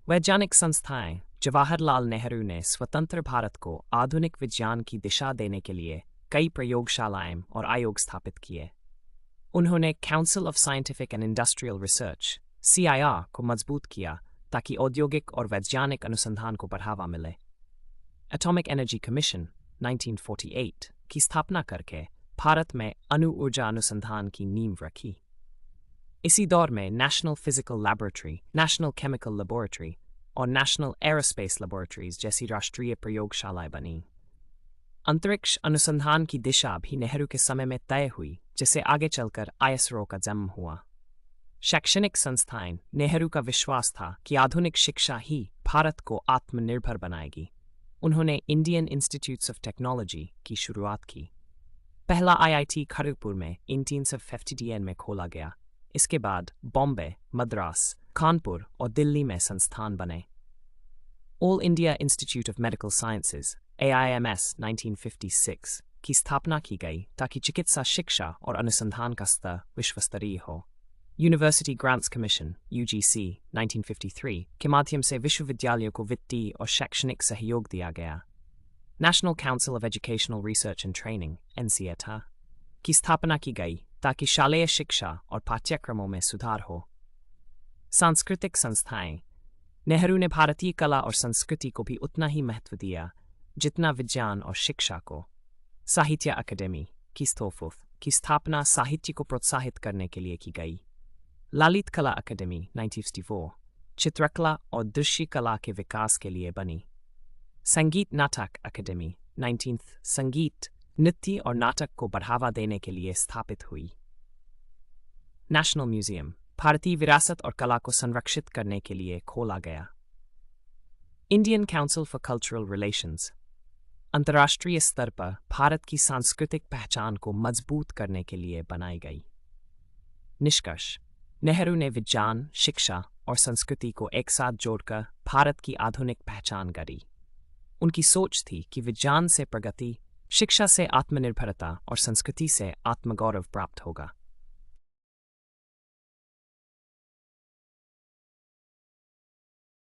वैज्ञानिक संस्थाएं जवाहरलाल नेहरू ने स्वतंत्र भारत को आधुनिक विज्ञान की दिशा देने के लिए कई प्रयोगशालाएं और आयोग स्थापित किए। उन्होंने council of scientific and industrial research (CIR) को मजबूत किया ताकि औद्योगिक और वैज्ञानिक अनुसंधान को बढ़ावा मिले। एटॉमिक एनर्जी कमीशन 1948 की स्थापना करके भारत में अणु ऊर्जा अनुसंधान की नींव रखी। इसी दौर में national physical laboratory, national chemical laboratory और नेशनल एरोस्पेस लैबोरेटरीज जैसी राष्ट्रीय प्रयोगशालाएं बनी। अंतरिक्ष अनुसंधान की दिशा भी नेहरू के समय में तय हुई, जिससे आगे चलकर ISRO का जन्म हुआ। शैक्षणिक संस्थाएं नेहरू का विश्वास था कि आधुनिक शिक्षा ही भारत को आत्मनिर्भर बनाएगी। उन्होंने इंडियन इंस्टीट्यूट्स ऑफ टेक्नोलॉजी की शुरुआत की। पहला IIT खड़गपुर में 1950 में खोला गया। इसके बाद बॉम्बे, मद्रास, कानपुर और दिल्ली में संस्थान बने। All India institute of medical sciences AIMS 1956 की स्थापना की गई ताकि चिकित्सा शिक्षा और अनुसंधान का स्तर विश्वस्तरीय हो। यूनिवर्सिटी ग्रांट्स कमीशन UGC 1953 के माध्यम से विश्वविद्यालयों को वित्तीय और शैक्षणिक सहयोग दिया गया। National council of educational research and training NCETA की स्थापना की गई ताकि शालेय शिक्षा और पाठ्यक्रमों में सुधार हो। सांस्कृतिक संस्थाएं नेहरू ने भारतीय कला और संस्कृति को भी उतना ही महत्व दिया जितना विज्ञान और शिक्षा को। साहित्य अकादमी की स्थापना साहित्य को प्रोत्साहित करने के लिए की गई। ललित कला अकादमी 1954 चित्रकला और दृश्य कला के विकास के लिए बनी। संगीत नाटक अकादमी 19th संगीत, नृत्य और नाटक को बढ़ावा देने के लिए स्थापित हुई। नेशनल म्यूजियम भारतीय विरासत और कला को संरक्षित करने के लिए खोला गया। Indian council for cultural relations अंतर्राष्ट्रीय स्तर पर भारत की सांस्कृतिक पहचान को मजबूत करने के लिए बनाई गई। निष्कर्ष: नेहरू ने विज्ञान, शिक्षा और संस्कृति को एक साथ जोड़कर भारत की आधुनिक पहचान गढ़ी। उनकी सोच थी कि विज्ञान से प्रगति, शिक्षा से आत्मनिर्भरता और संस्कृति से आत्मगौरव प्राप्त होगा।